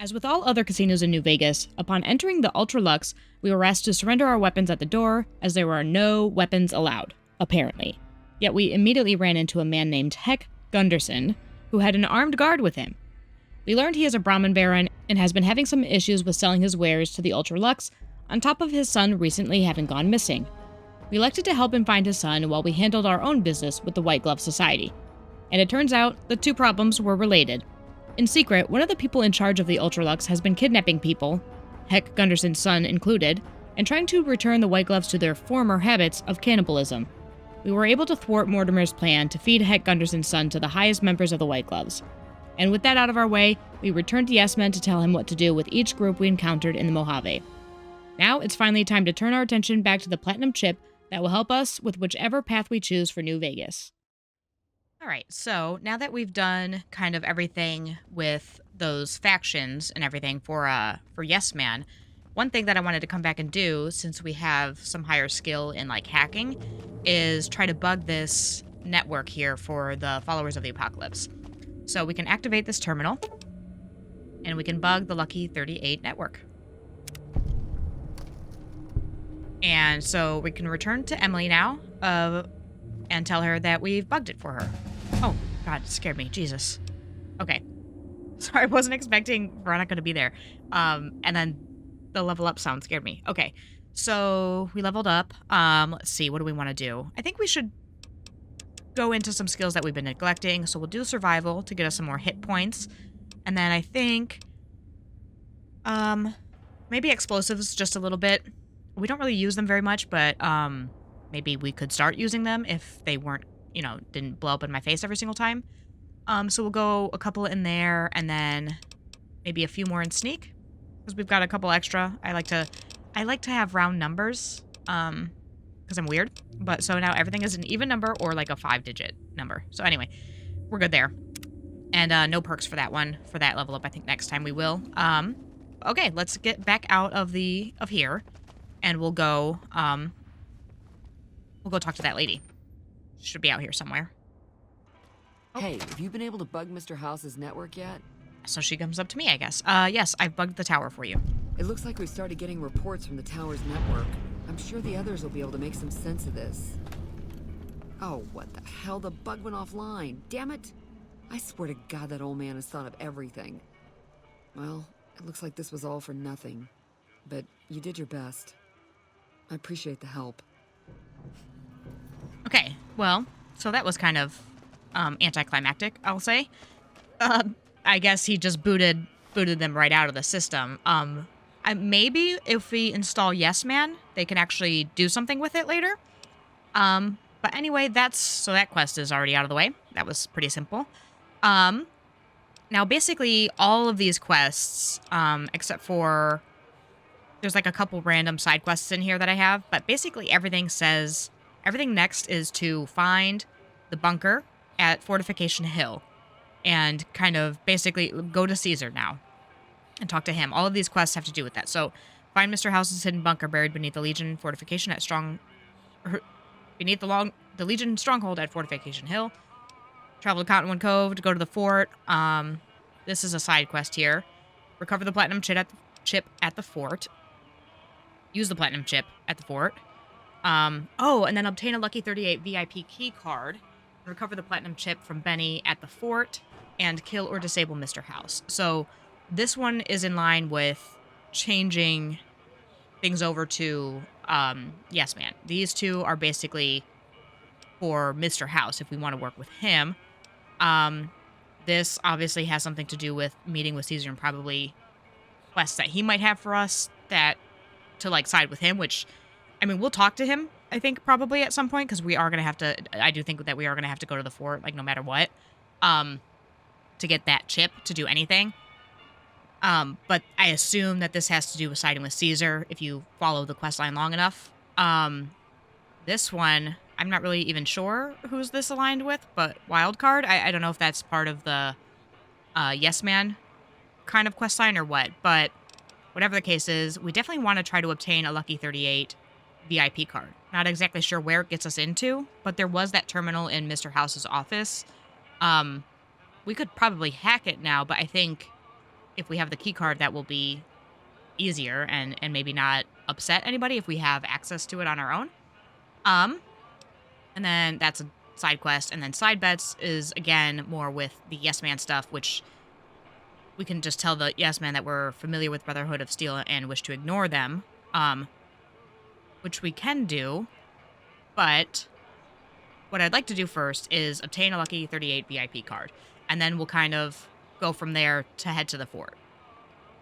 As with all other casinos in New Vegas, upon entering the Ultra Lux, we were asked to surrender our weapons at the door, as there were no weapons allowed, apparently. Yet we immediately ran into a man named Heck Gunderson, who had an armed guard with him. We learned he is a Brahmin Baron and has been having some issues with selling his wares to the Ultra Lux, on top of his son recently having gone missing. We elected to help him find his son while we handled our own business with the White Glove Society. And it turns out the two problems were related. In secret, one of the people in charge of the Ultralux has been kidnapping people, Heck Gunderson's son included, and trying to return the White Gloves to their former habits of cannibalism. We were able to thwart Mortimer's plan to feed Heck Gunderson's son to the highest members of the White Gloves. And with that out of our way, we returned to Yes Men to tell him what to do with each group we encountered in the Mojave. Now it's finally time to turn our attention back to the Platinum Chip that will help us with whichever path we choose for New Vegas. All right, so now that we've done kind of everything with those factions and everything for Yes Man, one thing that I wanted to come back and do, since we have some higher skill in like hacking, is try to bug this network here for the followers of the apocalypse. So we can activate this terminal, and we can bug the Lucky 38 network. And so we can return to Emily now, and tell her that we've bugged it for her. Oh, God, it scared me. Jesus. Okay. Sorry, I wasn't expecting Veronica to be there. And then the level up sound scared me. Okay, so we leveled up. Let's see, what do we want to do? I think we should go into some skills that we've been neglecting. So we'll do survival to get us some more hit points. And then I think maybe explosives just a little bit. We don't really use them very much, but maybe we could start using them if they weren't, didn't blow up in my face every single time. So we'll go a couple in there and then maybe a few more in sneak because we've got a couple extra. I like to have round numbers because I'm weird. But so now everything is an even number or like a 5-digit number. So anyway, we're good there. And no perks for that one, for that level up. I think next time we will. Okay, let's get back out of here. And we'll go talk to that lady. She should be out here somewhere. Oh. Hey, have you been able to bug Mr. House's network yet? So she comes up to me, I guess. Yes, I've bugged the tower for you. It looks like we started getting reports from the tower's network. I'm sure the others will be able to make some sense of this. Oh, what the hell? The bug went offline. Damn it. I swear to God that old man has thought of everything. Well, it looks like this was all for nothing. But you did your best. I appreciate the help. Okay, well, so that was kind of anticlimactic, I'll say. I guess he just booted them right out of the system. Maybe if we install Yes Man, they can actually do something with it later. But anyway, so that quest is already out of the way. That was pretty simple. Now, basically, all of these quests, except for... There's like a couple random side quests in here that I have, but basically everything next is to find the bunker at Fortification Hill and kind of basically go to Caesar now and talk to him. All of these quests have to do with that. So find Mr. House's hidden bunker buried beneath the Legion fortification at the Legion stronghold at Fortification Hill. Travel to Cottonwood Cove to go to the fort. This is a side quest here. Recover the platinum chip at the fort. Use the platinum chip at the fort. And then obtain a Lucky 38 VIP key card. Recover the platinum chip from Benny at the fort. And kill or disable Mr. House. So this one is in line with changing things over to Yes Man. These two are basically for Mr. House if we want to work with him. This obviously has something to do with meeting with Caesar and probably quests that he might have for us to like side with him, which, I mean, we'll talk to him, I think, probably at some point, because we are going to have to, I do think that we are going to have to go to the fort, like, no matter what, to get that chip to do anything. But I assume that this has to do with siding with Caesar, if you follow the quest line long enough. This one, I'm not really even sure who's this aligned with, but Wildcard, I don't know if that's part of the Yes Man kind of quest line or what, but whatever the case is, we definitely want to try to obtain a Lucky 38 VIP card. Not exactly sure where it gets us into, but there was that terminal in Mr. House's office. We could probably hack it now, but I think if we have the key card, that will be easier and maybe not upset anybody if we have access to it on our own. And then that's a side quest. And then side bets is, again, more with the Yes Man stuff, which we can just tell the Yes Man that we're familiar with Brotherhood of Steel and wish to ignore them, which we can do. But what I'd like to do first is obtain a Lucky 38 VIP card. And then we'll kind of go from there to head to the fort.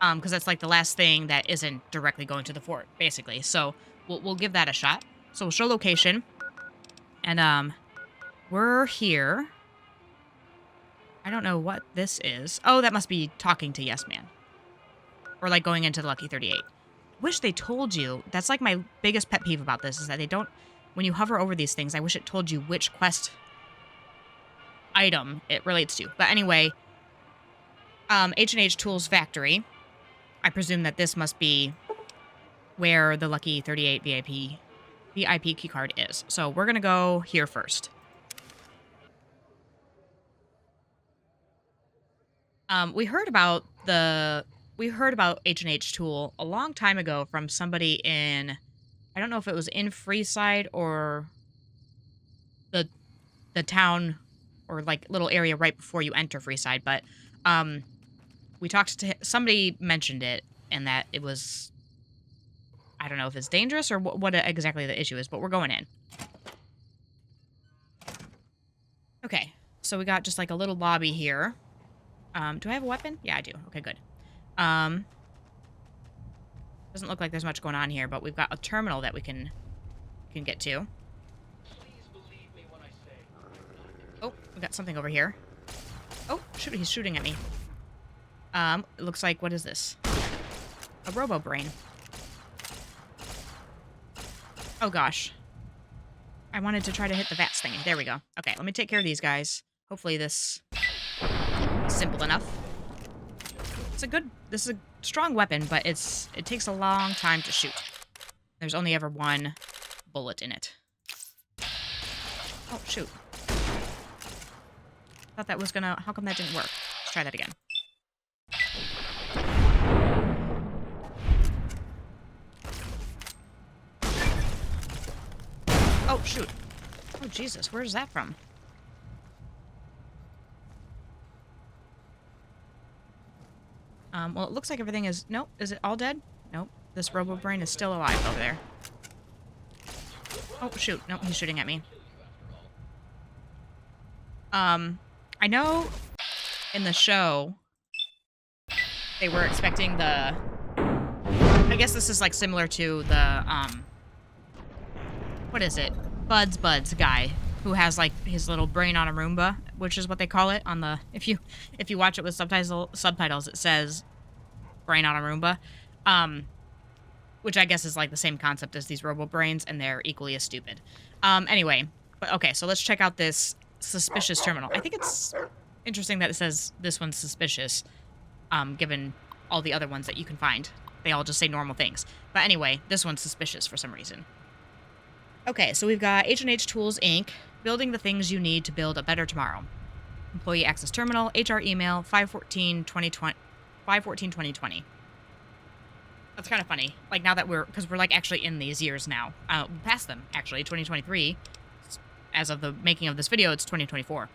Because that's like the last thing that isn't directly going to the fort, basically. So we'll give that a shot. So we'll show location. And we're here. I don't know what this is. Oh, that must be talking to Yes Man. Or like going into the Lucky 38. Wish they told you. That's like my biggest pet peeve about this, is that they don't, when you hover over these things, I wish it told you which quest item it relates to. But anyway, H&H Tools Factory. I presume that this must be where the Lucky 38 VIP keycard is. So we're going to go here first. We heard about H&H Tool a long time ago from somebody in, I don't know if it was in Freeside or the town or like little area right before you enter Freeside, but we talked to somebody, mentioned it, and that it was, I don't know if it's dangerous or what exactly the issue is, but we're going in. Okay, so we got just like a little lobby here. Do I have a weapon? Yeah, I do. Okay, good. Doesn't look like there's much going on here, but we've got a terminal that we can get to. Oh, we got something over here. Oh, shoot, he's shooting at me. It looks like, what is this? A robo-brain. Oh, gosh. I wanted to try to hit the VATS thingy. There we go. Okay, let me take care of these guys. Hopefully this is simple enough. This is a strong weapon, but it takes a long time to shoot. There's only ever one bullet in it. Oh, shoot. Thought that was gonna, how come that didn't work? Let's try that again. Oh, shoot. Oh, Jesus, where's that from? Well, it looks like everything is... Nope. Is it all dead? Nope. This robo-brain is still alive over there. Oh, shoot. Nope, he's shooting at me. I know in the show they were expecting the... I guess this is, like, similar to the, what is it? Buds guy who has, like, his little brain on a Roomba, which is what they call it on the... If you watch it with subtitles, it says brain on a Roomba, which I guess is, like, the same concept as these robo-brains, and they're equally as stupid. Anyway, but okay, so let's check out this suspicious terminal. I think it's interesting that it says this one's suspicious, given all the other ones that you can find. They all just say normal things. But anyway, this one's suspicious for some reason. Okay, so we've got H&H Tools, Inc., building the things you need to build a better tomorrow. Employee Access Terminal, HR email, 5/14/2020. That's kind of funny. Like, now that because we're, like, actually in these years now. Past them, actually, 2023. As of the making of this video, it's 2024.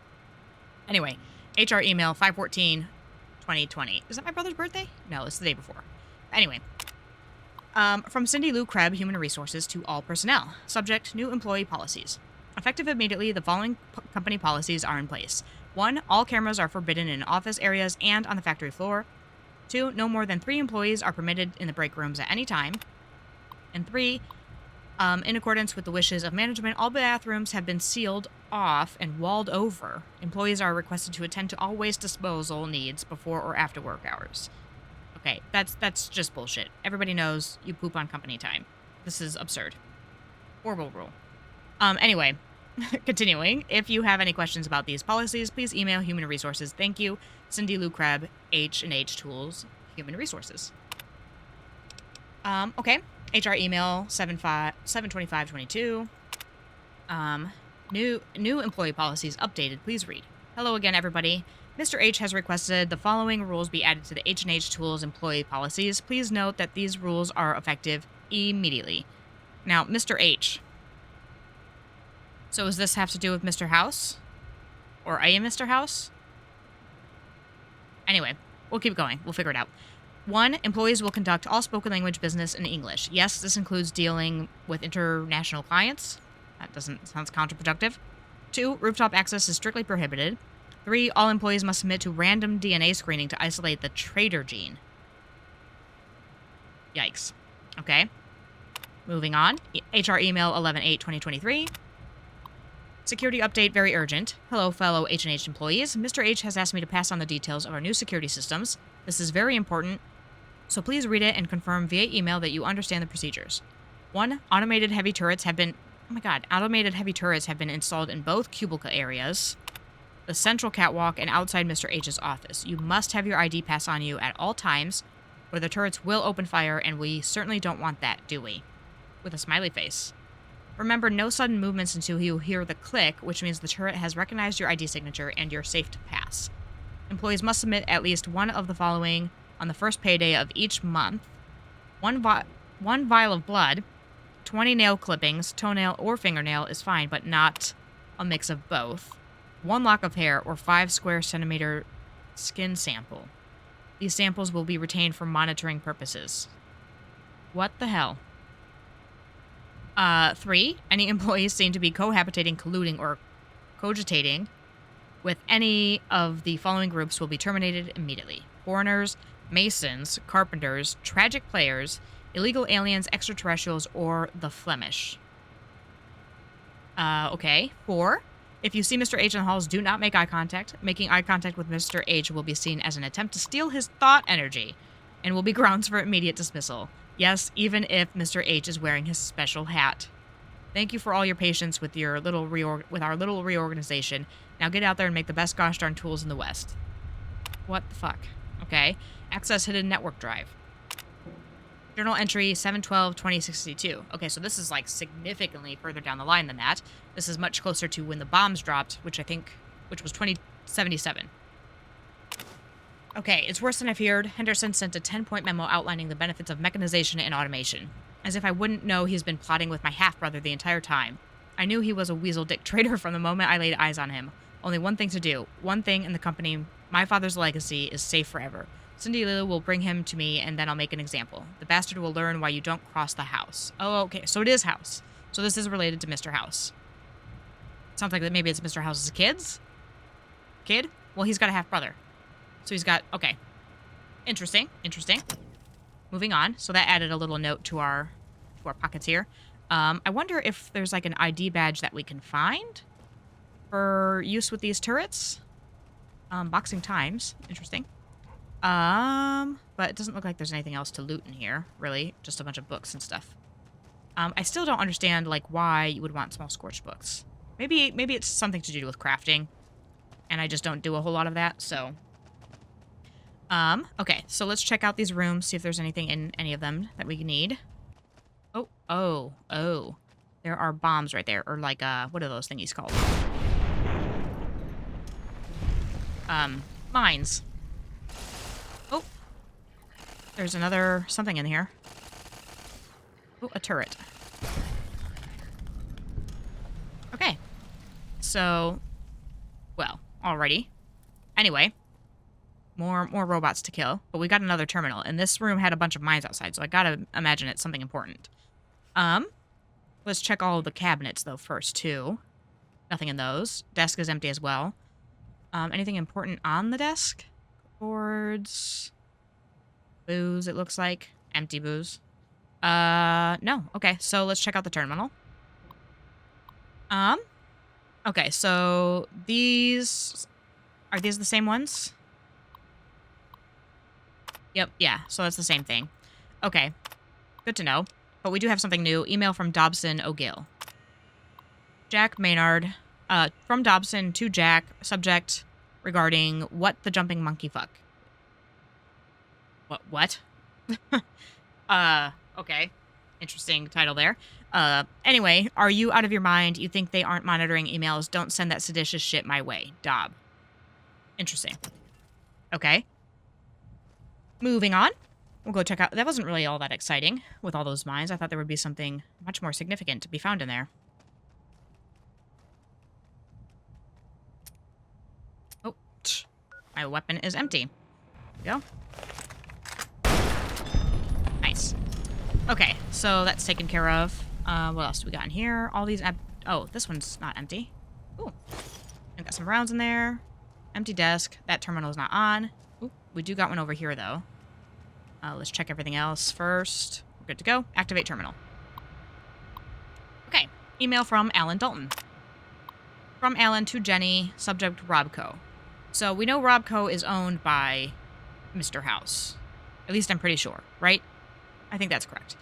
Anyway, HR email, 5/14/2020. Is that my brother's birthday? No, it's the day before. Anyway. From Cindy Lou Krebs, Human Resources, to all personnel. Subject, new employee policies. Effective immediately, the following company policies are in place. 1. All cameras are forbidden in office areas and on the factory floor. 2. No more than 3 employees are permitted in the break rooms at any time. And 3. In accordance with the wishes of management, all bathrooms have been sealed off and walled over. Employees are requested to attend to all waste disposal needs before or after work hours. Okay, that's just bullshit. Everybody knows you poop on company time. This is absurd. Horrible rule. Anyway, continuing. If you have any questions about these policies, please email Human Resources. Thank you, Cindy Lou Krebs, H&H Tools, Human Resources. Okay. HR email 7/25/22. New employee policies updated. Please read. Hello again, everybody. Mr. H has requested the following rules be added to the H&H Tools employee policies. Please note that these rules are effective immediately. Now, Mr. H. So does this have to do with Mr. House? Or a Mr. House? Anyway, we'll keep going. We'll figure it out. 1. Employees will conduct all spoken language business in English. Yes, this includes dealing with international clients. That sounds counterproductive. 2. Rooftop access is strictly prohibited. 3. All employees must submit to random DNA screening to isolate the traitor gene. Yikes. Okay. Moving on. HR email 11/8/2023. Security update, very urgent. Hello, fellow H&H employees. Mr. H has asked me to pass on the details of our new security systems. This is very important, so please read it and confirm via email that you understand the procedures. 1. Automated heavy turrets have been installed in both cubicle areas, the central catwalk, and outside Mr. H's office. You must have your ID pass on you at all times, or the turrets will open fire, and we certainly don't want that, do we? With a smiley face. Remember, no sudden movements until you hear the click, which means the turret has recognized your ID signature and you're safe to pass. Employees must submit at least one of the following on the first payday of each month. One vial of blood, 20 nail clippings, toenail or fingernail is fine, but not a mix of both. 1 lock of hair or 5 square centimeter skin sample. These samples will be retained for monitoring purposes. What the hell? 3. Any employees seen to be cohabitating, colluding, or cogitating with any of the following groups will be terminated immediately. Foreigners, Masons, Carpenters, Tragic Players, Illegal Aliens, Extraterrestrials, or the Flemish. Okay. 4. If you see Mr. H in the halls, do not make eye contact. Making eye contact with Mr. H will be seen as an attempt to steal his thought energy and will be grounds for immediate dismissal. Yes, even if Mr. H is wearing his special hat. Thank you for all your patience with our little reorganization. Now get out there and make the best gosh darn tools in the West. What the fuck? Okay. Access hidden network drive. Journal entry 7/12/2062. Okay, so this is like significantly further down the line than that. This is much closer to when the bombs dropped, which was 2077. Okay, it's worse than I feared. Henderson sent a 10-point memo outlining the benefits of mechanization and automation. As if I wouldn't know he's been plotting with my half-brother the entire time. I knew he was a weasel dick traitor from the moment I laid eyes on him. Only one thing to do. One thing in the company, my father's legacy, is safe forever. Cindy Lou will bring him to me, and then I'll make an example. The bastard will learn why you don't cross the house. Oh, okay, so it is House. So this is related to Mr. House. Sounds like that maybe it's Mr. House's kid? Well, he's got a half-brother. So he's got, okay. Interesting. Moving on. So that added a little note to our pockets here. I wonder if there's like an ID badge that we can find for use with these turrets. Boxing times. Interesting. But it doesn't look like there's anything else to loot in here, really. Just a bunch of books and stuff. I still don't understand, like, why you would want small scorched books. Maybe it's something to do with crafting, and I just don't do a whole lot of that, so... Okay, so let's check out these rooms, see if there's anything in any of them that we need. Oh. There are bombs right there, or like, what are those thingies called? Mines. Oh. There's something in here. Oh, a turret. Okay. So, well, alrighty. Anyway. More robots to kill. But we got another terminal. And this room had a bunch of mines outside, so I gotta imagine it's something important. Let's check all of the cabinets, though, first, too. Nothing in those. Desk is empty as well. Anything important on the desk? Boards. Booze, it looks like. Empty booze. No. Okay, so let's check out the terminal. Okay, so these... Are these the same ones? Yep, yeah, so that's the same thing. Okay, good to know. But we do have something new. Email from Dobson O'Gill. Jack Maynard. From Dobson to Jack. Subject regarding what the jumping monkey fuck. What? Okay. Interesting title there. Anyway, are you out of your mind? You think they aren't monitoring emails? Don't send that seditious shit my way. Dob. Interesting. Okay. Moving on. We'll go check out... That wasn't really all that exciting with all those mines. I thought there would be something much more significant to be found in there. Oh, my weapon is empty. There we go. Nice. Okay, so that's taken care of. What else do we got in here? All these... Oh, this one's not empty. Ooh. I got some rounds in there. Empty desk. That terminal is not on. Ooh, we do got one over here, though. Let's check everything else first. We're good to go. Activate terminal. Okay. Email from Alan Dalton. From Alan to Jenny. Subject Robco. So we know Robco is owned by Mr. House. At least I'm pretty sure, right? I think that's correct.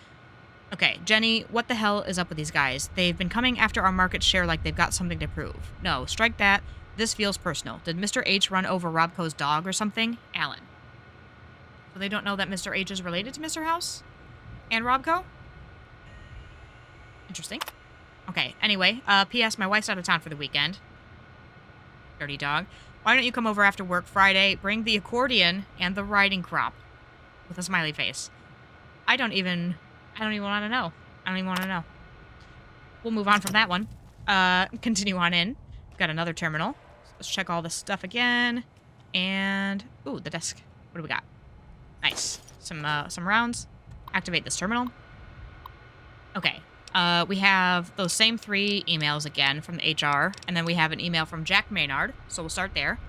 Okay, Jenny, what the hell is up with these guys? They've been coming after our market share like they've got something to prove. No, strike that. This feels personal. Did Mr. H run over Robco's dog or something? Alan. So they don't know that Mr. H is related to Mr. House? And Robco? Interesting. Okay, anyway, P.S. My wife's out of town for the weekend. Dirty dog. Why don't you come over after work Friday, bring the accordion and the riding crop? With a smiley face. I don't even want to know. I don't even want to know. We'll move on from that one. Continue on in. We've got another terminal. Let's check all this stuff again. And, ooh, the desk. What do we got? Nice. Some rounds. Activate this terminal. Okay. We have those same 3 emails again from the HR. And then we have an email from Jack Maynard. So we'll start there.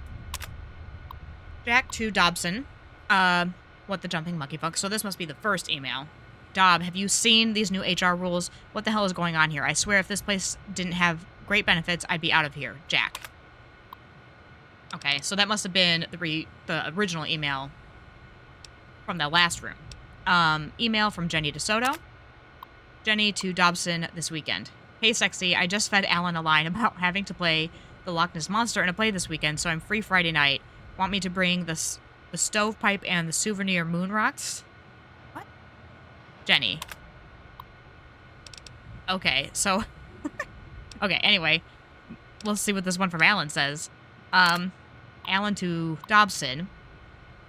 Jack to Dobson. What the jumping monkey fuck. So this must be the first email. Dob, have you seen these new HR rules? What the hell is going on here? I swear if this place didn't have great benefits, I'd be out of here. Jack. Okay, so that must have been the original email from the last room. Email from Jenny DeSoto. Jenny to Dobson this weekend. Hey, sexy, I just fed Alan a line about having to play the Loch Ness Monster in a play this weekend, so I'm free Friday night. Want me to bring the stovepipe and the souvenir moon rocks? What? Jenny. Okay, so... okay, anyway. Let's see what this one from Alan says. Alan to Dobson.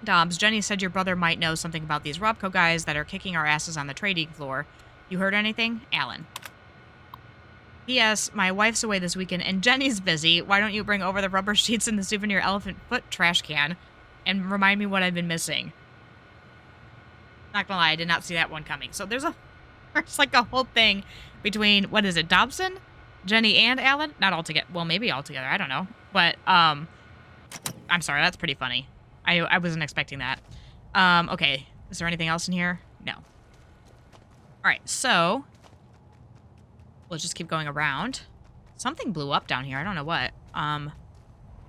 Dobbs, Jenny said your brother might know something about these Robco guys that are kicking our asses on the trading floor. You heard anything? Alan. P.S. My wife's away this weekend and Jenny's busy. Why don't you bring over the rubber sheets and the souvenir elephant foot trash can and remind me what I've been missing? Not gonna lie, I did not see that one coming. So there's like a whole thing between, what is it, Dobson? Jenny and Alan? Not all together. Well, maybe all together. I don't know. But, I'm sorry. That's pretty funny. I wasn't expecting that. Okay. Is there anything else in here? No. All right. So, let's just keep going around. Something blew up down here. I don't know what.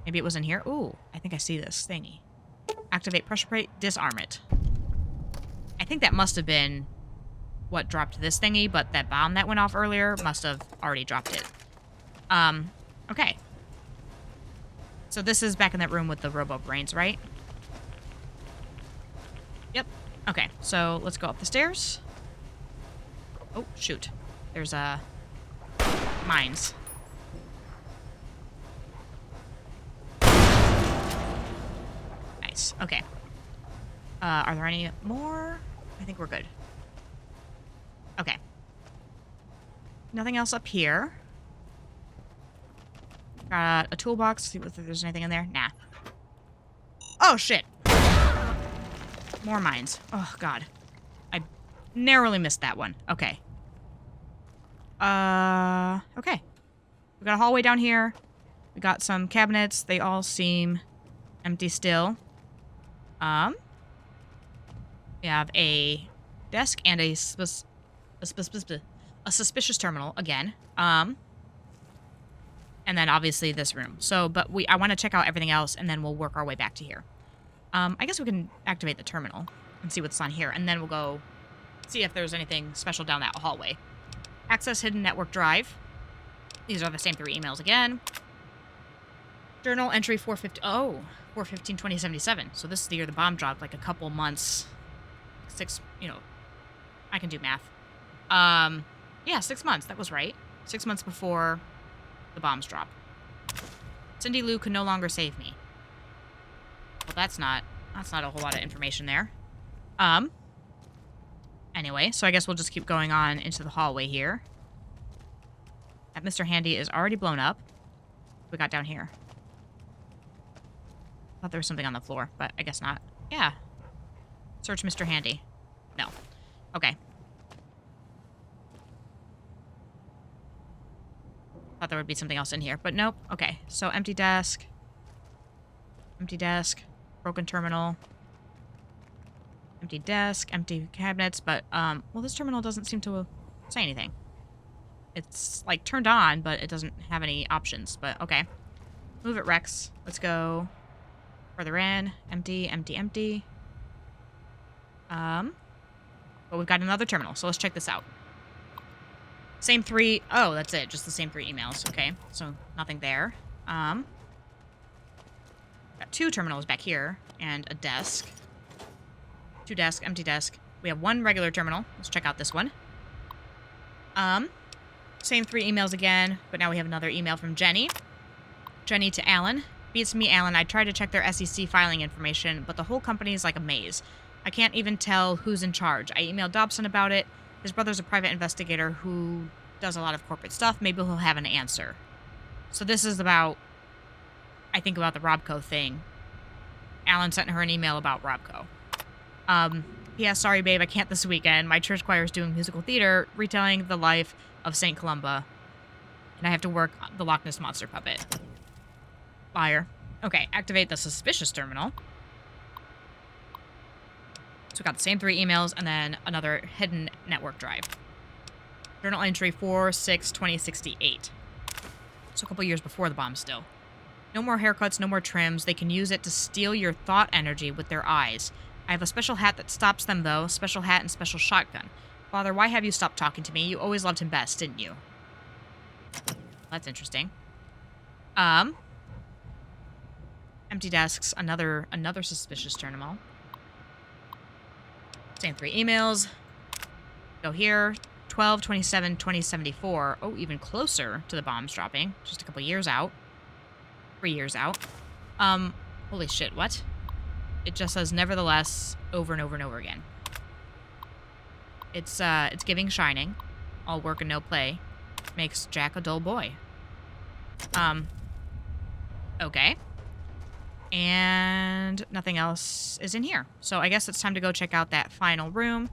Maybe it was in here. Ooh, I think I see this thingy. Activate pressure plate. Disarm it. I think that must have been what dropped this thingy, but that bomb that went off earlier must have already dropped it. Okay. So this is back in that room with the robo brains, right? Yep. Okay, so let's go up the stairs. Oh, shoot. There's, mines. Nice. Okay. Are there any more? I think we're good. Okay. Nothing else up here. Got a toolbox. See if there's anything in there. Nah. Oh, shit. More mines. Oh, God. I narrowly missed that one. Okay. Okay. We got a hallway down here. We got some cabinets. They all seem empty still. We have a desk and a suspicious terminal again. And then obviously this room. So, but I want to check out everything else and then we'll work our way back to here. I guess we can activate the terminal and see what's on here. And then we'll go see if there's anything special down that hallway. Access hidden network drive. These are the same 3 emails again. Journal entry 450. Oh, 4/15/2077. So this is the year the bomb dropped, like a couple months. 6, I can do math. Yeah, 6 months. That was right. 6 months before the bombs drop. Cindy Lou can no longer save me. Well, that's not a whole lot of information there. Anyway, so I guess we'll just keep going on into the hallway here. That Mr. Handy is already blown up. What we got down here? Thought there was something on the floor, but I guess not. Yeah. Search Mr. Handy. No. Okay. Thought there would be something else in here, but nope. Okay, so empty desk. Empty desk. Broken terminal. Empty desk. Empty cabinets, but, well, this terminal doesn't seem to say anything. It's, like, turned on, but it doesn't have any options, but okay. Move it, Rex. Let's go further in. Empty, empty, empty. But we've got another terminal, so let's check this out. Same 3. Oh, that's it. Just the same 3 emails. Okay, so nothing there. Got 2 terminals back here and a desk. 2 desk, empty desk. We have 1 regular terminal. Let's check out this one. Same 3 emails again, but now we have another email from Jenny. Jenny to Alan. Beats me, Alan. I tried to check their SEC filing information, but the whole company is like a maze. I can't even tell who's in charge. I emailed Dobson about it. His brother's a private investigator who does a lot of corporate stuff. Maybe he'll have an answer. So this is about, I think, about the Robco thing. Alan sent her an email about Robco. Yeah, sorry, babe, I can't this weekend. My church choir is doing musical theater, retelling the life of St. Columba, and I have to work the Loch Ness Monster puppet. Liar. Okay, activate the suspicious terminal. So we got the same 3 emails and then another hidden network drive. Journal entry 4/6/2068. So a couple years before the bomb still. No more haircuts, no more trims. They can use it to steal your thought energy with their eyes. I have a special hat that stops them, though. Special hat and special shotgun. Father, why have you stopped talking to me? You always loved him best, didn't you? That's interesting. Empty desks. Another suspicious terminal. Same 3 emails. Go here. 12/27/2074. Oh, even closer to the bombs dropping. Just a couple years out. 3 years out. Holy shit, what? It just says nevertheless over and over and over again. It's giving Shining. All work and no play makes Jack a dull boy. Okay. And nothing else is in here. So I guess it's time to go check out that final room.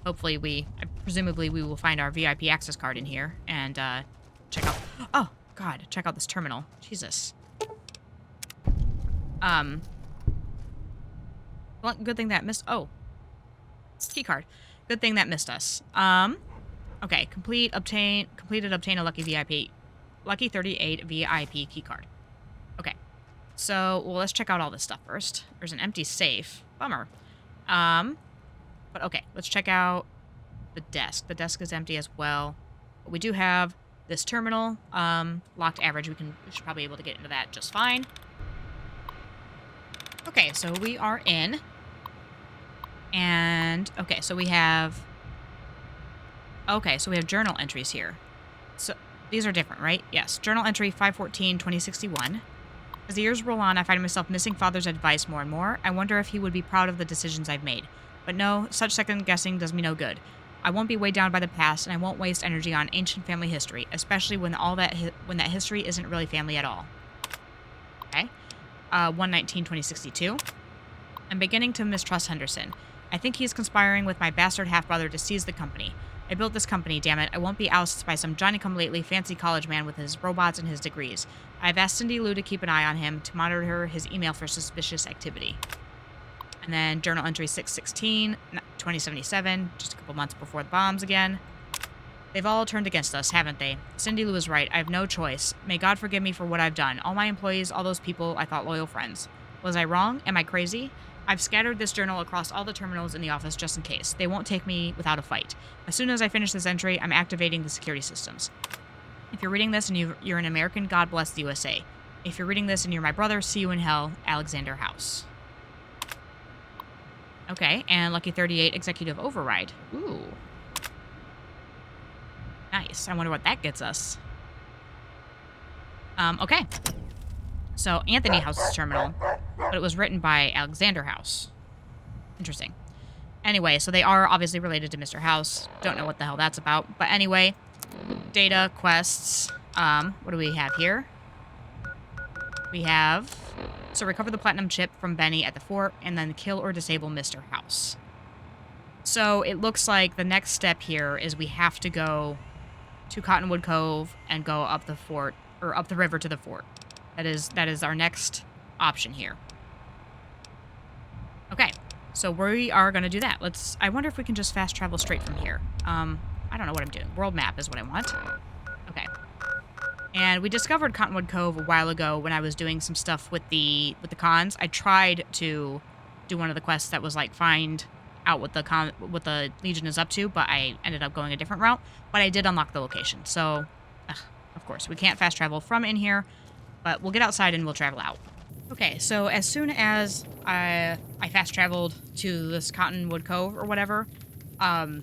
Hopefully presumably we will find our VIP access card in here and check out, oh God, check out this terminal. Jesus. Well, good thing that missed, oh. It's key card. Good thing that missed us. Okay, completed, obtain a lucky 38 VIP key card. Okay. So, well, let's check out all this stuff first. There's an empty safe. Bummer. But okay, let's check out the desk. The desk is empty as well. But we do have this terminal, locked average. We should probably be able to get into that just fine. Okay, so we are in. And, okay, so we have journal entries here. So, these are different, right? Yes, journal entry 5/14/2061. As the years roll on, I find myself missing Father's advice more and more. I wonder if he would be proud of the decisions I've made. But no, such second-guessing does me no good. I won't be weighed down by the past, and I won't waste energy on ancient family history, especially when that history isn't really family at all. Okay. 1/19/2062. I'm beginning to mistrust Henderson. I think he's conspiring with my bastard half-brother to seize the company. I built this company, damn it. I won't be ousted by some Johnny-come-lately fancy college man with his robots and his degrees. I've asked Cindy Lou to keep an eye on him, to monitor his email for suspicious activity. And then journal entry 6/16/2077, just a couple months before the bombs again. They've all turned against us, haven't they? Cindy Lou is right. I have no choice. May God forgive me for what I've done. All my employees, all those people I thought loyal friends. Was I wrong? Am I crazy? I've scattered this journal across all the terminals in the office just in case. They won't take me without a fight. As soon as I finish this entry, I'm activating the security systems. If you're reading this and you're an American, God bless the USA. If you're reading this and you're my brother, see you in hell, Alexander House. Okay, and Lucky 38 Executive Override. Ooh. Nice. I wonder what that gets us. Okay. So Anthony House's terminal, but it was written by Alexander House. Interesting. Anyway, so they are obviously related to Mr. House. Don't know what the hell that's about. But anyway, data, quests. What do we have here? We have... So recover the platinum chip from Benny at the fort, and then kill or disable Mr. House. So it looks like the next step here is we have to go to Cottonwood Cove and go up the fort, or up the river to the fort. That is our next option here. Okay, so we are going to do that. I wonder if we can just fast travel straight from here. I don't know what I'm doing. World map is what I want. Okay. And we discovered Cottonwood Cove a while ago when I was doing some stuff with the cons. I tried to do one of the quests that was like find out what the Legion is up to, but I ended up going a different route. But I did unlock the location. So, of course, we can't fast travel from in here, but we'll get outside and we'll travel out. Okay, so as soon as I fast traveled to this Cottonwood Cove or whatever, I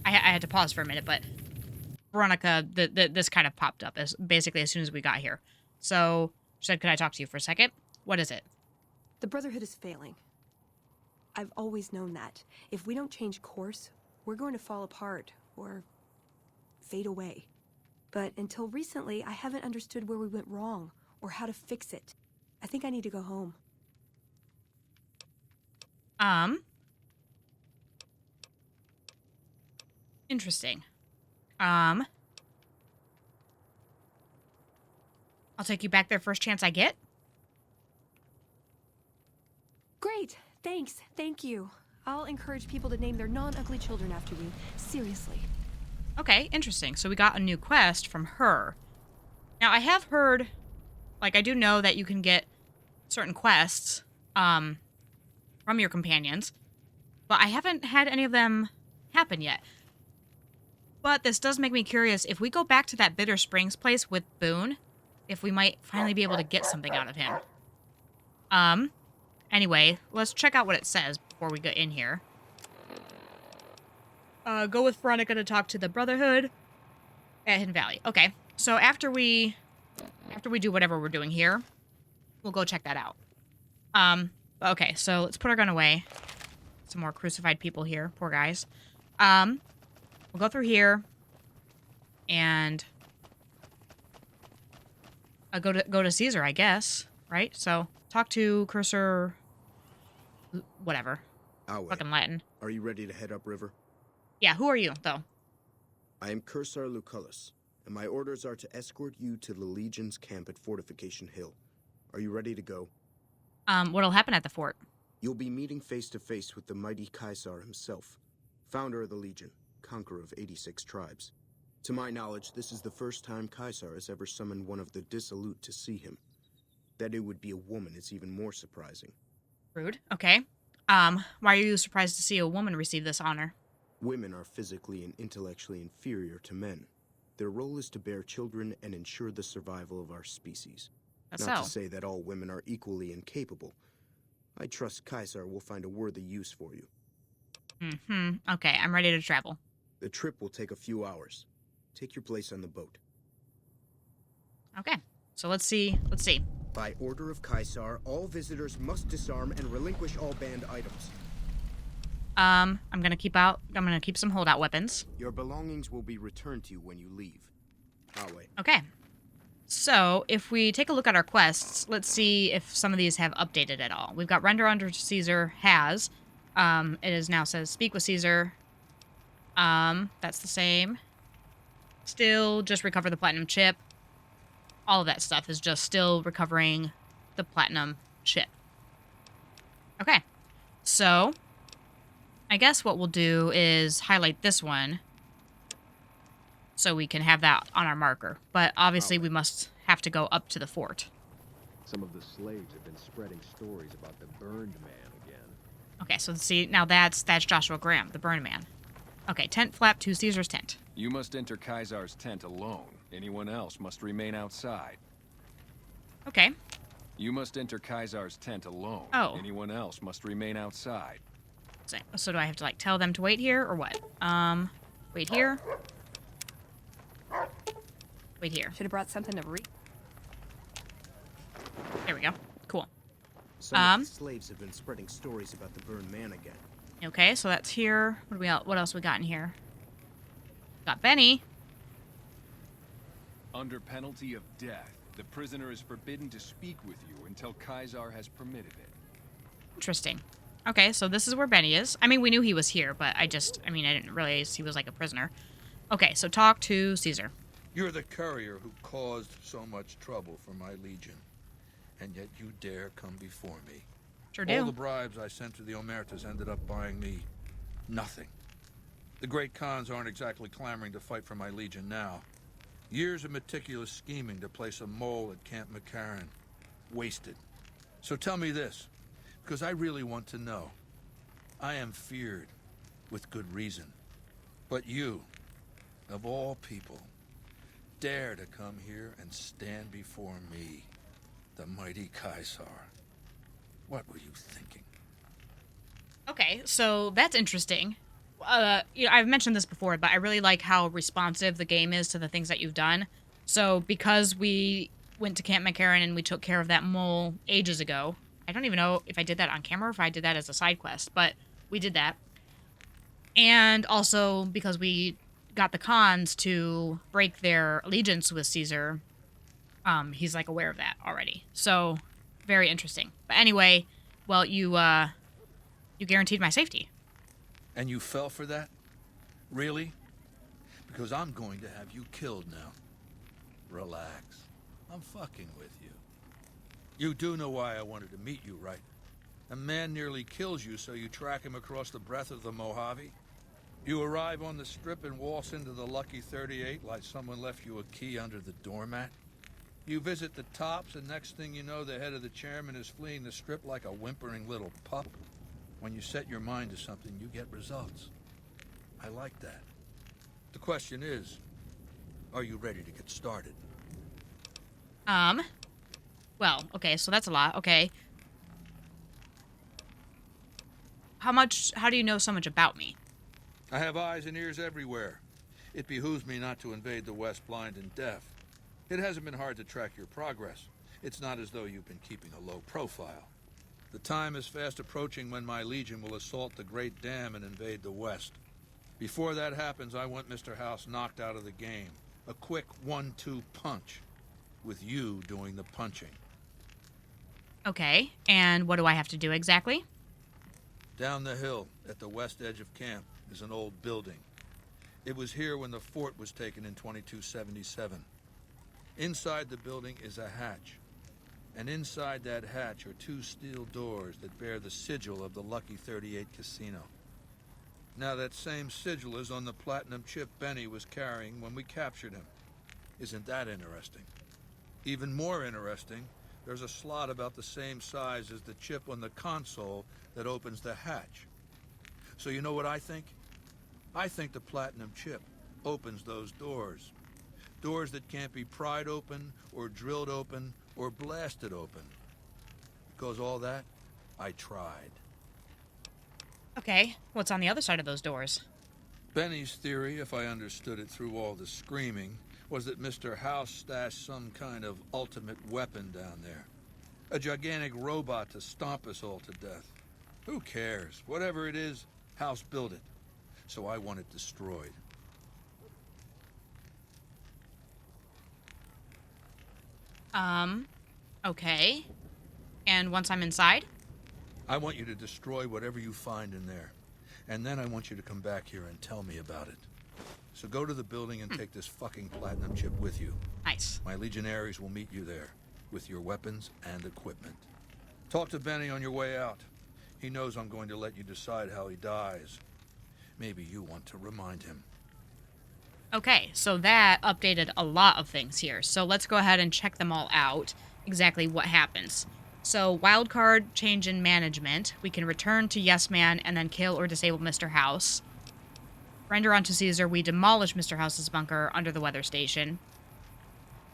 had to pause for a minute, but Veronica, this kind of popped up as soon as we got here. So she said, "Could I talk to you for a second?" What is it? The Brotherhood is failing. I've always known that. If we don't change course, we're going to fall apart or fade away. But until recently, I haven't understood where we went wrong or how to fix it. I think I need to go home. Interesting. I'll take you back there first chance I get. Great. Thanks. Thank you. I'll encourage people to name their non-ugly children after you. Seriously. Okay, interesting. So we got a new quest from her. Now, I have heard, like, I do know that you can get certain quests, from your companions, but I haven't had any of them happen yet. But this does make me curious, if we go back to that Bitter Springs place with Boone, if we might finally be able to get something out of him. Anyway, let's check out what it says before we get in here. Go with Veronica to talk to the Brotherhood at Hidden Valley. Okay, so after we do whatever we're doing here, we'll go check that out. Okay, so let's put our gun away. Some more crucified people here, poor guys. We'll go through here and go to Caesar, I guess, right? So talk to Cursor, whatever. Fucking Latin. Are you ready to head upriver? Yeah, who are you, though? I am Cursor Lucullus, and my orders are to escort you to the Legion's camp at Fortification Hill. Are you ready to go? What'll happen at the fort? You'll be meeting face to face with the mighty Caesar himself, founder of the Legion, conqueror of 86 tribes. To my knowledge, this is the first time Caesar has ever summoned one of the dissolute to see him. That it would be a woman is even more surprising. Rude. Okay. Why are you surprised to see a woman receive this honor? Women are physically and intellectually inferior to men. Their role is to bear children and ensure the survival of our species. That's Not so. to say that all women are equally incapable. I trust Caesar will find a worthy use for you. Okay, I'm ready to travel. The trip will take a few hours. Take your place on the boat. Okay, so let's see. By order of Caesar, all visitors must disarm and relinquish all banned items. I'm gonna keep some holdout weapons. Your belongings will be returned to you when you leave. Our way. Okay. So, if we take a look at our quests, let's see if some of these have updated at all. We've got Render Under Caesar has. It is now says Speak with Caesar. That's the same. Still just recover the platinum chip. All of that stuff is just still recovering the platinum chip. Okay. So, I guess what we'll do is highlight this one so we can have that on our marker. But obviously we must have to go up to the fort. Some of the slaves have been spreading stories about the burned man again. Okay, so see, now that's Joshua Graham, the burn man. Okay, tent flap to Caesar's tent. You must enter Caesar's tent alone. Anyone else must remain outside. Okay. You must enter Caesar's tent alone. Oh. Anyone else must remain outside. So do I have to, like, tell them to wait here, or what? Wait here. Wait here. Should have brought something to read. There we go. Cool. Some of the slaves have been spreading stories about the burned man again. Okay, so that's here. What else we got in here? Got Benny. Under penalty of death, the prisoner is forbidden to speak with you until Kaisar has permitted it. Interesting. Okay, so this is where Benny is. I mean, we knew he was here, but I didn't realize he was like a prisoner. Okay, so talk to Caesar. You're the courier who caused so much trouble for my legion, and yet you dare come before me. Sure do. All the bribes I sent to the Omertas ended up buying me nothing. The great Khans aren't exactly clamoring to fight for my legion now. Years of meticulous scheming to place a mole at Camp McCarran. Wasted. So tell me this, because I really want to know. I am feared, with good reason. But you, of all people, dare to come here and stand before me, the mighty Kaisar. What were you thinking? Okay, so that's interesting. I've mentioned this before, but I really like how responsive the game is to the things that you've done. So because we went to Camp McCarran and we took care of that mole ages ago, I don't even know if I did that on camera or if I did that as a side quest, but we did that. And also because we got the Khans to break their allegiance with Caesar, he's like aware of that already. So very interesting. But anyway, well, you guaranteed my safety. And you fell for that? Really? Because I'm going to have you killed now. Relax. I'm fucking with you. You do know why I wanted to meet you, right? A man nearly kills you, so you track him across the breadth of the Mojave. You arrive on the strip and waltz into the Lucky 38 like someone left you a key under the doormat. You visit the tops, and next thing you know, the head of the chairman is fleeing the strip like a whimpering little pup. When you set your mind to something, you get results. I like that. The question is, are you ready to get started? Well, okay, so that's a lot. Okay. How do you know so much about me? I have eyes and ears everywhere. It behooves me not to invade the West blind and deaf. It hasn't been hard to track your progress. It's not as though you've been keeping a low profile. The time is fast approaching when my legion will assault the Great Dam and invade the West. Before that happens, I want Mr. House knocked out of the game. A quick 1-2 punch, with you doing the punching. Okay, and what do I have to do exactly? Down the hill, at the west edge of camp, is an old building. It was here when the fort was taken in 2277. Inside the building is a hatch. And inside that hatch are 2 steel doors that bear the sigil of the Lucky 38 casino. Now that same sigil is on the platinum chip Benny was carrying when we captured him. Isn't that interesting? Even more interesting, there's a slot about the same size as the chip on the console that opens the hatch. So you know what I think? I think the platinum chip opens those doors. Doors that can't be pried open, or drilled open, or blasted open. Because all that, I tried. Okay, what's on the other side of those doors? Benny's theory, if I understood it through all the screaming, was that Mr. House stashed some kind of ultimate weapon down there. A gigantic robot to stomp us all to death. Who cares? Whatever it is, House built it. So I want it destroyed. Okay. And once I'm inside? I want you to destroy whatever you find in there. And then I want you to come back here and tell me about it. So go to the building and take this fucking platinum chip with you. Nice. My legionaries will meet you there, with your weapons and equipment. Talk to Benny on your way out. He knows I'm going to let you decide how he dies. Maybe you want to remind him. Okay, so that updated a lot of things here. So let's go ahead and check them all out, exactly what happens. So wildcard, change in management. We can return to Yes Man and then kill or disable Mr. House. Render onto Caesar, we demolish Mr. House's bunker under the weather station.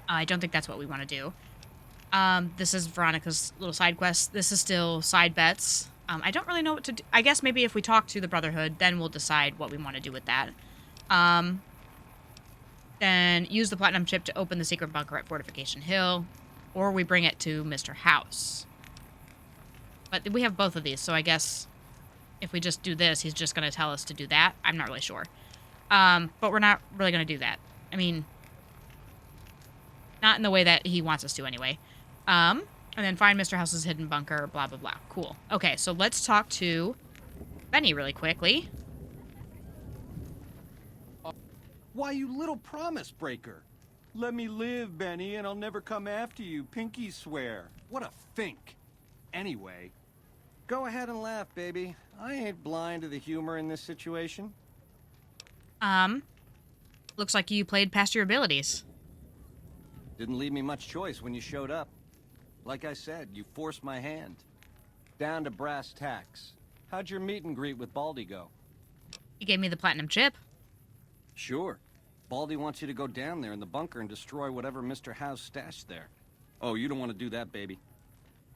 I don't think that's what we want to do. This is Veronica's little side quest. This is still side bets. I don't really know what to do. I guess maybe if we talk to the Brotherhood, then we'll decide what we want to do with that. Then use the platinum chip to open the secret bunker at Fortification Hill. or we bring it to Mr. House. But we have both of these, so I guess if we just do this, he's just going to tell us to do that. I'm not really sure. But we're not really going to do that. I mean, not in the way that he wants us to anyway. And then find Mr. House's hidden bunker, blah, blah, blah. Cool. Okay, so let's talk to Benny really quickly. Why, you little promise breaker. Let me live, Benny, and I'll never come after you, pinky swear. What a fink. Anyway, go ahead and laugh, baby. I ain't blind to the humor in this situation. Looks like you played past your abilities. Didn't leave me much choice when you showed up. Like I said, you forced my hand. Down to brass tacks. How'd your meet and greet with Baldy go? He gave me the platinum chip. Sure. Baldy wants you to go down there in the bunker and destroy whatever Mr. House stashed there. Oh, you don't want to do that, baby.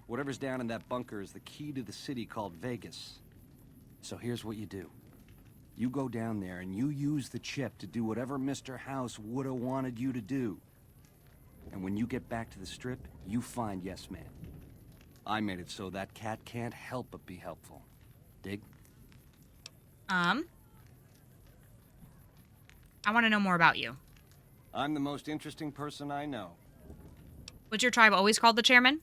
Whatever's down in that bunker is the key to the city called Vegas. So here's what you do. You go down there and you use the chip to do whatever Mr. House would have wanted you to do. And when you get back to the Strip, you find Yes Man. I made it so that cat can't help but be helpful. Dig? I want to know more about you. I'm the most interesting person I know. Was your tribe always called the Chairman?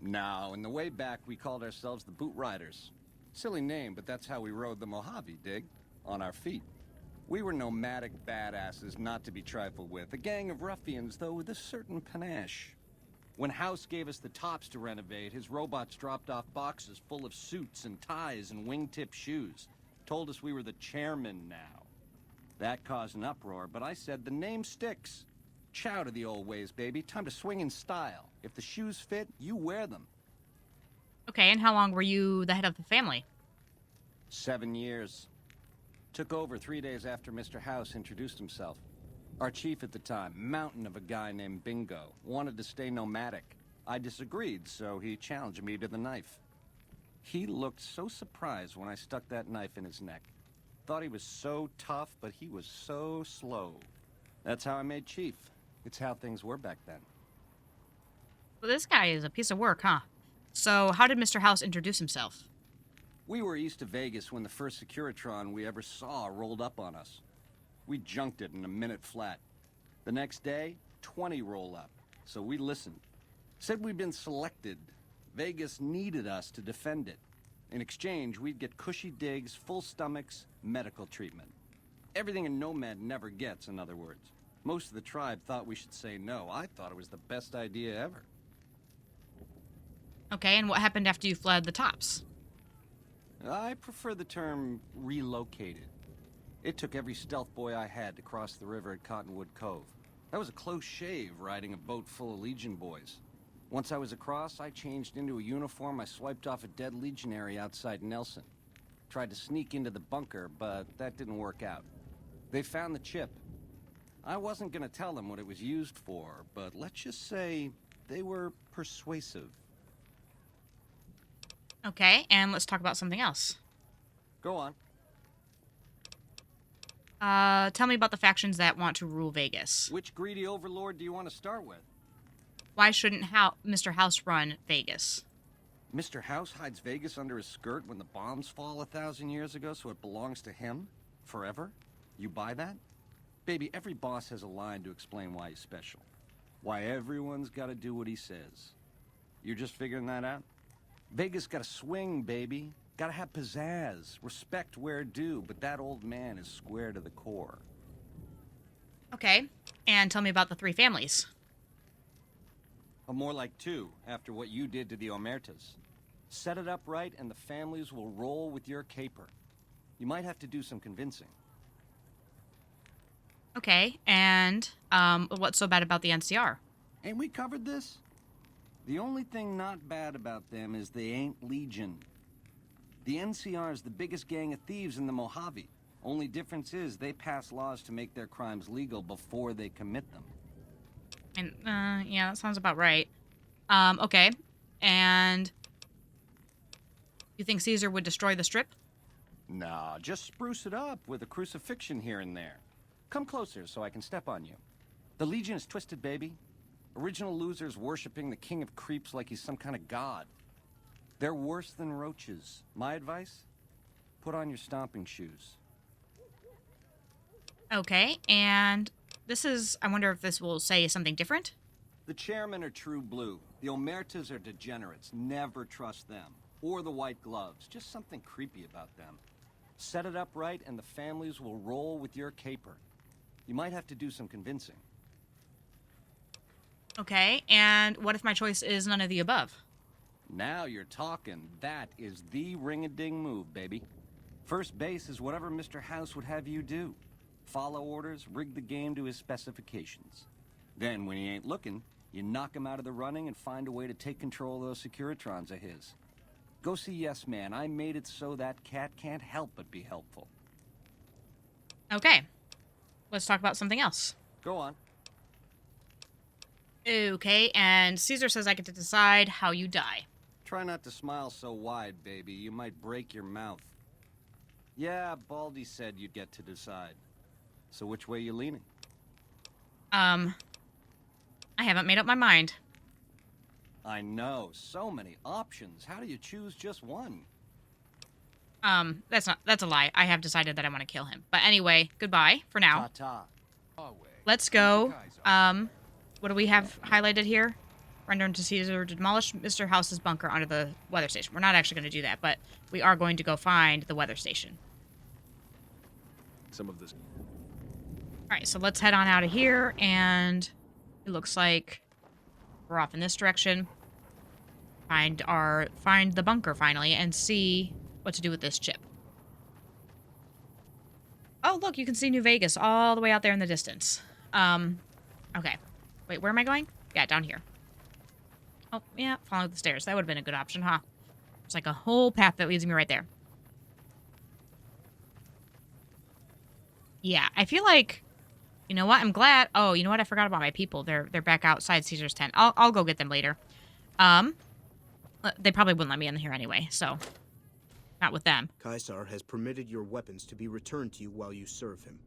No, in the way back, we called ourselves the Boot Riders. Silly name, but that's how we rode the Mojave, dig? On our feet. We were nomadic badasses not to be trifled with. A gang of ruffians, though, with a certain panache. When House gave us the tops to renovate, his robots dropped off boxes full of suits and ties and wingtip shoes. Told us we were the chairman now. That caused an uproar, but I said the name sticks. Chow to the old ways, baby. Time to swing in style. If the shoes fit, you wear them. Okay, and how long were you the head of the family? 7 years. Took over 3 days after Mr. House introduced himself. Our chief at the time, mountain of a guy named Bingo, wanted to stay nomadic. I disagreed, so he challenged me to the knife. He looked so surprised when I stuck that knife in his neck. Thought he was so tough, but he was so slow. That's how I made chief. It's how things were back then. Well, this guy is a piece of work, huh? So, how did Mr. House introduce himself? We were east of Vegas when the first Securitron we ever saw rolled up on us. We junked it in a minute flat. The next day, 20 roll up. So we listened. Said we'd been selected. Vegas needed us to defend it. In exchange, we'd get cushy digs, full stomachs, medical treatment. Everything a nomad never gets, in other words. Most of the tribe thought we should say no. I thought it was the best idea ever. Okay, and what happened after you fled the tops? I prefer the term relocated. It took every stealth boy I had to cross the river at Cottonwood Cove. That was a close shave, riding a boat full of Legion boys. Once I was across, I changed into a uniform I swiped off a dead legionary outside Nelson. Tried to sneak into the bunker, but that didn't work out. They found the chip. I wasn't gonna tell them what it was used for, but let's just say they were persuasive. Okay, and let's talk about something else. Go on. Tell me about the factions that want to rule Vegas. Which greedy overlord do you want to start with? Why shouldn't Mr. House run Vegas? Mr. House hides Vegas under his skirt when the bombs fall 1,000 years ago, so it belongs to him? Forever? You buy that? Baby, every boss has a line to explain why he's special. Why everyone's gotta do what he says. You're just figuring that out? Vegas gotta swing, baby. Gotta have pizzazz. Respect where due, but that old man is square to the core. Okay, and tell me about the three families. Or more like two, after what you did to the Omertas. Set it up right, and the families will roll with your caper. You might have to do some convincing. Okay, and what's so bad about the NCR? Ain't we covered this? The only thing not bad about them is they ain't Legion. The NCR is the biggest gang of thieves in the Mojave. Only difference is they pass laws to make their crimes legal before they commit them. And, yeah, that sounds about right. Okay, and you think Caesar would destroy the Strip? Nah, just spruce it up with a crucifixion here and there. Come closer so I can step on you. The Legion is twisted, baby. Original losers worshipping the king of creeps like he's some kind of god. They're worse than roaches. My advice? Put on your stomping shoes. Okay, and this is... I wonder if this will say something different? The chairmen are true blue. The omertas are degenerates. Never trust them. Or the white gloves. Just something creepy about them. Set it up right and the families will roll with your caper. You might have to do some convincing. Okay, and what if my choice is none of the above? Now you're talking. That is the ring-a-ding move, baby. First base is whatever Mr. House would have you do. Follow orders, rig the game to his specifications. Then, when he ain't looking, you knock him out of the running and find a way to take control of those Securitrons of his. Go see Yes Man. I made it so that cat can't help but be helpful. Okay, let's talk about something else. Go on. Okay, and Caesar says I get to decide how you die. Try not to smile so wide, baby. You might break your mouth. Yeah, Baldy said you'd get to decide. So which way you leaning? I haven't made up my mind. I know, so many options. How do you choose just one? That's a lie. I have decided that I want to kill him. But anyway, goodbye for now. Ta-ta. Let's go. What do we have highlighted here? Render to Caesar to demolish Mr. House's bunker under the weather station. We're not actually going to do that, but we are going to go find the weather station. Some of this. Alright, so let's head on out of here, and it looks like we're off in this direction. Find the bunker finally, and see what to do with this chip. Oh, look, you can see New Vegas all the way out there in the distance. Okay. Wait, where am I going? Yeah, down here. Oh, yeah, follow the stairs. That would have been a good option, huh? There's like a whole path that leads me right there. Yeah, I feel like... You know what? I'm glad... Oh, you know what? I forgot about my people. They're back outside Caesar's tent. I'll go get them later. They probably wouldn't let me in here anyway, so... Not with them. Caesar has permitted your weapons to be returned to you while you serve him.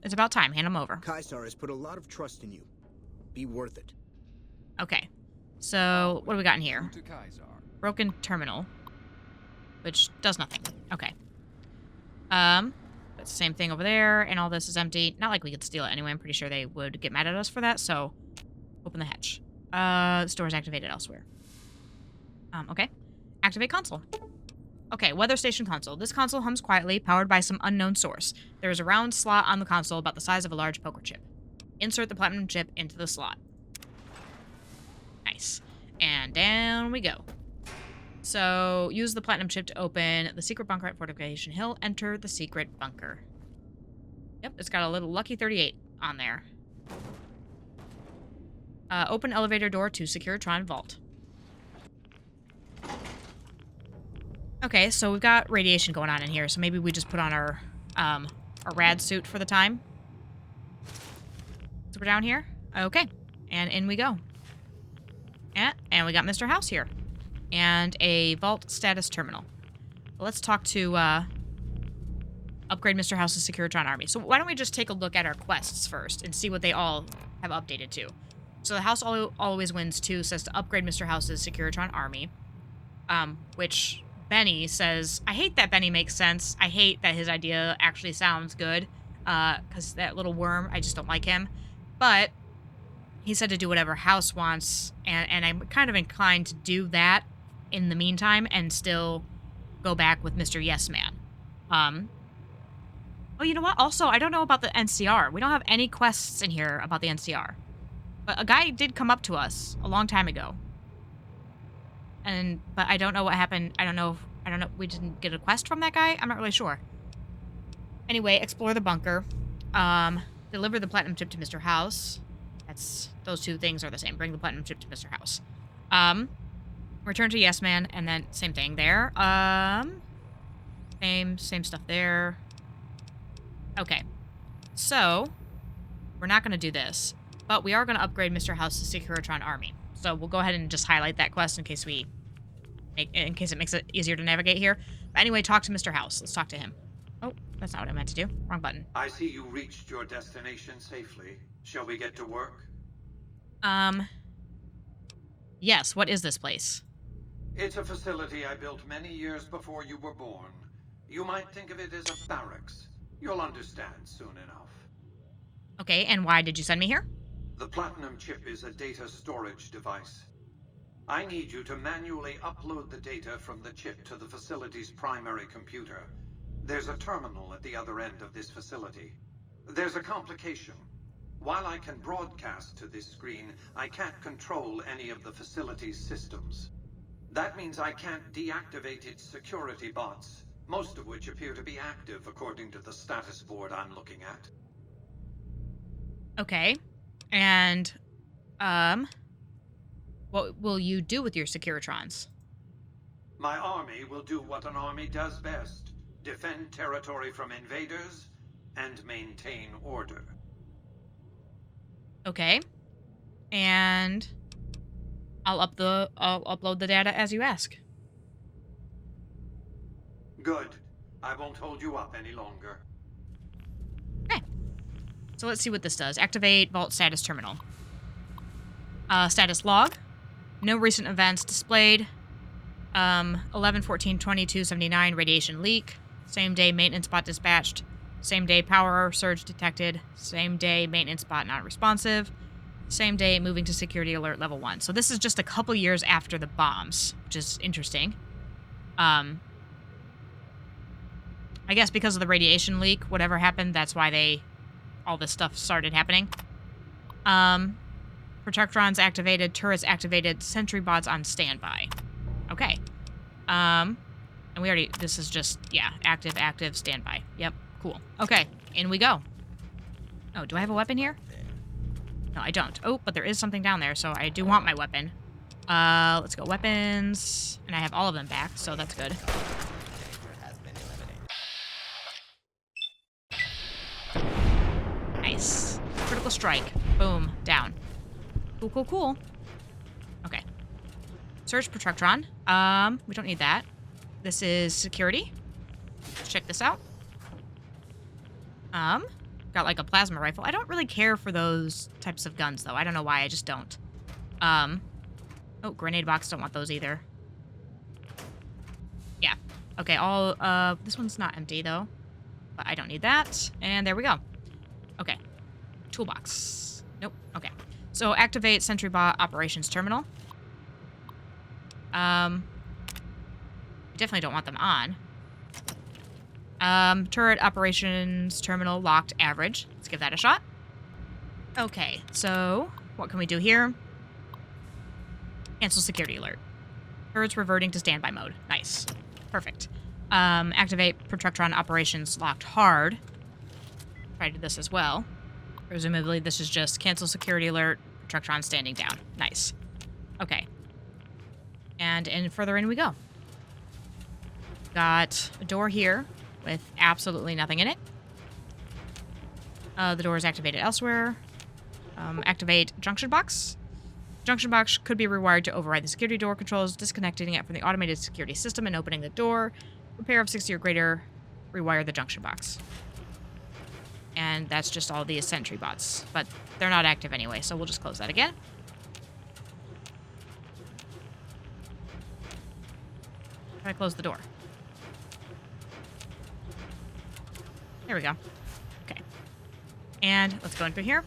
It's about time. Hand them over. Caesar has put a lot of trust in you. Be worth it. Okay. So, what do we got in here? To Caesar. Broken terminal. Which does nothing. Okay. That's the same thing over there, and all this is empty. Not like we could steal it anyway. I'm pretty sure they would get mad at us for that, so... Open the hatch. The store is activated elsewhere. Okay. Activate console. Okay, weather station console. This console hums quietly, powered by some unknown source. There is a round slot on the console about the size of a large poker chip. Insert the platinum chip into the slot. Nice. And down we go. So, use the platinum chip to open the secret bunker at Fortification Hill. Enter the secret bunker. Yep, it's got a little Lucky 38 on there. Open elevator door to Securitron Vault. Okay, so we've got radiation going on in here, so maybe we just put on our rad suit for the time. So we're down here. Okay, and in we go. And we got Mr. House here. And a vault status terminal. Let's talk to, upgrade Mr. House's Securitron army. So why don't we just take a look at our quests first and see what they all have updated to. So the House Always Wins 2 says to upgrade Mr. House's Securitron army. Which Benny says, I hate that Benny makes sense. I hate that his idea actually sounds good. Because that little worm, I just don't like him. But he said to do whatever House wants, and I'm kind of inclined to do that in the meantime and still go back with Mr. Yes Man. Oh, you know what? Also, I don't know about the NCR. We don't have any quests in here about the NCR. But a guy did come up to us a long time ago. But I don't know what happened. I don't know. We didn't get a quest from that guy? I'm not really sure. Anyway, explore the bunker. Deliver the platinum chip to Mr. House. Those two things are the same. Bring the platinum chip to Mr. House. Return to Yes Man, and then same thing there. Same stuff there. Okay. So, we're not going to do this, but we are going to upgrade Mr. House's Securitron army. So we'll go ahead and just highlight that quest in case it makes it easier to navigate here. But anyway, talk to Mr. House. Let's talk to him. Oh, that's not what I meant to do. Wrong button. I see you reached your destination safely. Shall we get to work? Yes, what is this place? It's a facility I built many years before you were born. You might think of it as a barracks. You'll understand soon enough. Okay, and why did you send me here? The Platinum chip is a data storage device. I need you to manually upload the data from the chip to the facility's primary computer. There's a terminal at the other end of this facility. There's a complication. While I can broadcast to this screen, I can't control any of the facility's systems. That means I can't deactivate its security bots, most of which appear to be active according to the status board I'm looking at. Okay. And, what will you do with your Securitrons? My army will do what an army does best: defend territory from invaders and maintain order. Okay. And I'll upload the data as you ask. Good. I won't hold you up any longer. Okay. So let's see what this does. Activate Vault Status Terminal. Status log. No recent events displayed. 11/14/22/79 radiation leak. Same day maintenance bot dispatched. Same day power surge detected. Same day maintenance bot not responsive. Same day moving to security alert level 1. So this is just a couple years after the bombs, which is interesting. I guess because of the radiation leak, whatever happened, that's why all this stuff started happening. Protectrons activated, turrets activated, sentry bots on standby. Okay. And this is just, yeah, active, standby. Yep, cool. Okay, in we go. Oh, do I have a weapon here? No, I don't. Oh, but there is something down there, so I do want my weapon. Let's go weapons. And I have all of them back, so that's good. Nice. Critical strike. Boom. Down. Cool. Okay. Search Protectron. We don't need that. This is security. Let's check this out. Got like a plasma rifle. I don't really care for those types of guns, though. I don't know why. I just don't. Oh, grenade box. Don't want those either. Yeah. Okay, this one's not empty, though. But I don't need that. And there we go. Okay. Toolbox. Nope. Okay. So activate SentryBot Operations Terminal. Definitely don't want them on. Turret Operations Terminal locked average. Let's give that a shot. Okay, so what can we do here? Cancel security alert. Turrets reverting to standby mode. Nice. Perfect. Activate Protectron Operations locked hard. Try to do this as well. Presumably this is just cancel security alert, Protectron standing down. Nice. Okay. And further in we go. Got a door here with absolutely nothing in it. The door is activated elsewhere. Activate junction box. Junction box could be rewired to override the security door controls, disconnecting it from the automated security system and opening the door. Repair of 60 or greater, rewire the junction box. And that's just all the sentry bots. But they're not active anyway, so we'll just close that again. Try to close the door. There we go. Okay. And let's go in through here.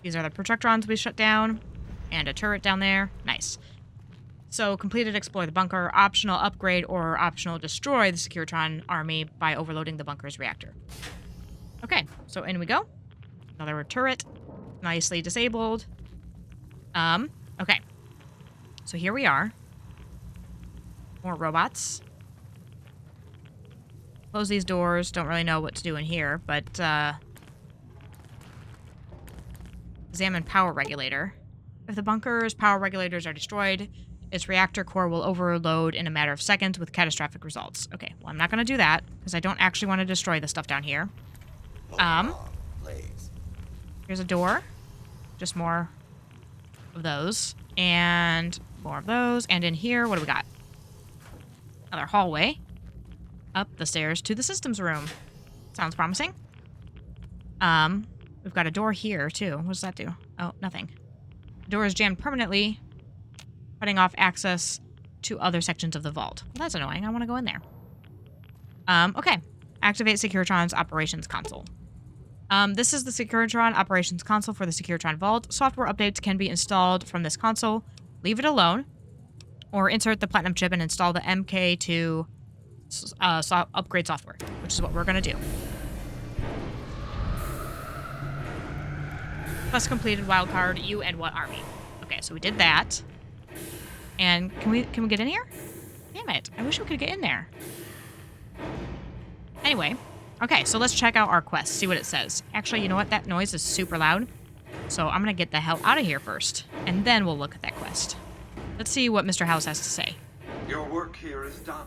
These are the Protectrons we shut down. And a turret down there. Nice. So, completed explore the bunker, optional upgrade, or optional destroy the Securitron army by overloading the bunker's reactor. Okay, so in we go. Another turret. Nicely disabled. Okay. So here we are. More robots. Close these doors. Don't really know what to do in here, but, examine power regulator. If the bunker's power regulators are destroyed, its reactor core will overload in a matter of seconds with catastrophic results. Okay, well, I'm not going to do that, because I don't actually want to destroy the stuff down here. Here's a door. Just more of those. And more of those. And in here, what do we got? Another hallway. Up the stairs to the systems room. Sounds promising. We've got a door here, too. What does that do? Oh, nothing. The door is jammed permanently, cutting off access to other sections of the vault. Well, that's annoying. I want to go in there. Okay. Activate Securitron's operations console. This is the Securitron operations console for the Securitron Vault. Software updates can be installed from this console. Leave it alone, or insert the Platinum chip and install the MK2 upgrade software, which is what we're going to do. Quest completed, wildcard, you and what army? Okay, so we did that. And can we get in here? Damn it, I wish we could get in there. Anyway, okay, so let's check out our quest, see what it says. Actually, you know what? That noise is super loud. So I'm going to get the hell out of here first, and then we'll look at that quest. Let's see what Mr. House has to say. Your work here is done.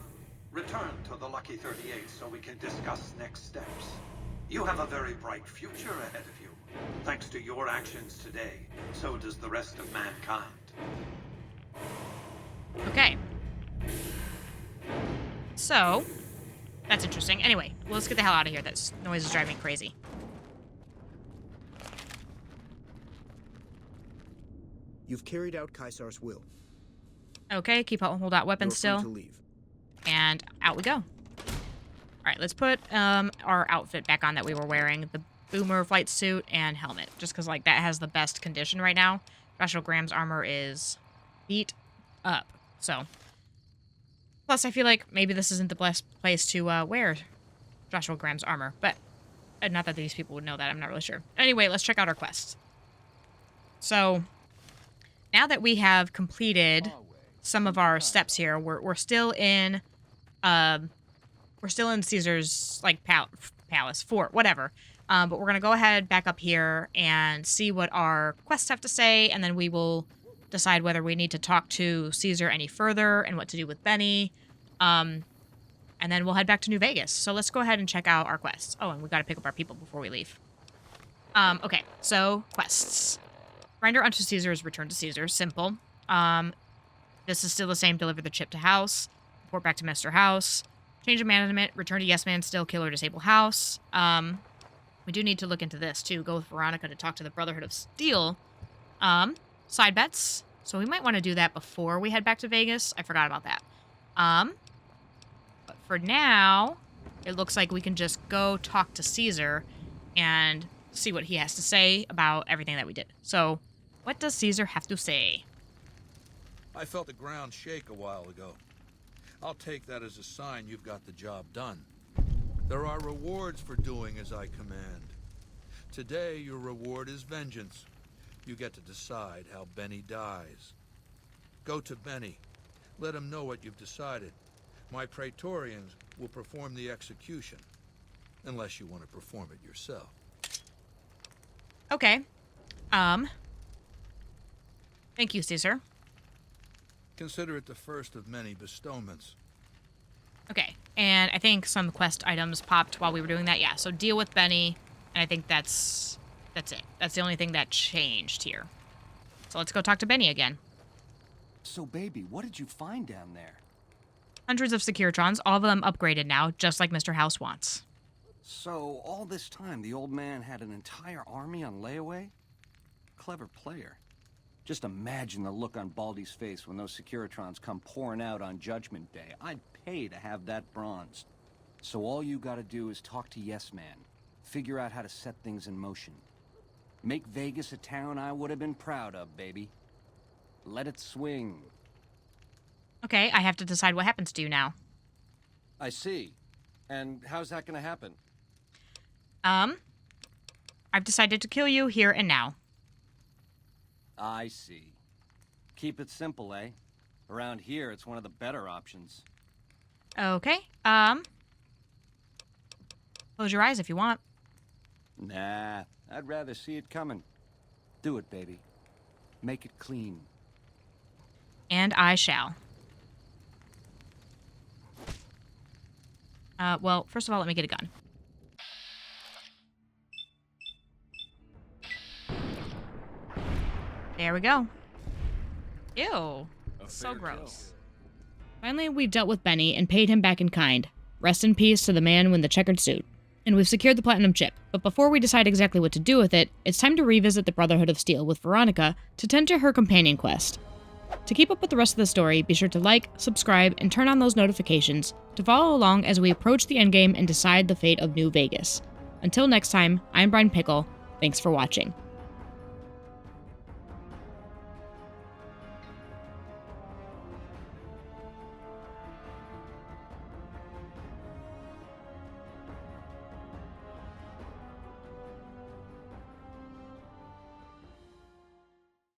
Return to the Lucky 38 so we can discuss next steps. You have a very bright future ahead of you. Thanks to your actions today, so does the rest of mankind. Okay. So, that's interesting. Anyway, well, let's get the hell out of here. That noise is driving me crazy. You've carried out Caesar's will. Okay, hold out weapon You're still. free to leave. And out we go. All right, let's put our outfit back on that we were wearing. The boomer flight suit and helmet. Just because, like, that has the best condition right now. Joshua Graham's armor is beat up. So, plus I feel like maybe this isn't the best place to wear Joshua Graham's armor. But, not that these people would know that. I'm not really sure. Anyway, let's check out our quests. So, now that we have completed some of our steps here, we're still in Caesar's, like, palace, fort, whatever. But we're gonna go ahead back up here and see what our quests have to say, and then we will decide whether we need to talk to Caesar any further and what to do with Benny. And then we'll head back to New Vegas. So let's go ahead and check out our quests. Oh, and we gotta pick up our people before we leave. Okay, so quests. Grinder unto Caesar is return to Caesar. Simple. This is still the same. Deliver the chip to House. Report back to Mr. House. Change of management. Return to Yes Man. Still kill or disable House. We do need to look into this, too. Go with Veronica to talk to the Brotherhood of Steel. Side bets. So we might want to do that before we head back to Vegas. I forgot about that. But for now, it looks like we can just go talk to Caesar and see what he has to say about everything that we did. So, what does Caesar have to say? I felt the ground shake a while ago. I'll take that as a sign you've got the job done. There are rewards for doing as I command. Today, your reward is vengeance. You get to decide how Benny dies. Go to Benny. Let him know what you've decided. My Praetorians will perform the execution. Unless you want to perform it yourself. Okay. Thank you, Caesar. Consider it the first of many bestowments. Okay, and I think some quest items popped while we were doing that. Yeah, so deal with Benny, and I think that's it. That's the only thing that changed here. So let's go talk to Benny again. So, baby, what did you find down there? Hundreds of Securitrons, all of them upgraded now, just like Mr. House wants. So, all this time, the old man had an entire army on layaway? Clever player. Just imagine the look on Baldy's face when those Securitrons come pouring out on Judgment Day. I'd pay to have that bronzed. So all you gotta do is talk to Yes Man. Figure out how to set things in motion. Make Vegas a town I would have been proud of, baby. Let it swing. Okay, I have to decide what happens to you now. I see. And how's that gonna happen? I've decided to kill you here and now. I see. Keep it simple, eh? Around here, it's one of the better options. Okay, close your eyes if you want. Nah, I'd rather see it coming. Do it, baby. Make it clean. And I shall. Well, first of all, let me get a gun. There we go. Ew. So gross. Finally, we've dealt with Benny and paid him back in kind. Rest in peace to the man in the checkered suit. And we've secured the Platinum chip, but before we decide exactly what to do with it, it's time to revisit the Brotherhood of Steel with Veronica to tend to her companion quest. To keep up with the rest of the story, be sure to like, subscribe, and turn on those notifications to follow along as we approach the endgame and decide the fate of New Vegas. Until next time, I'm Brian Pickle. Thanks for watching.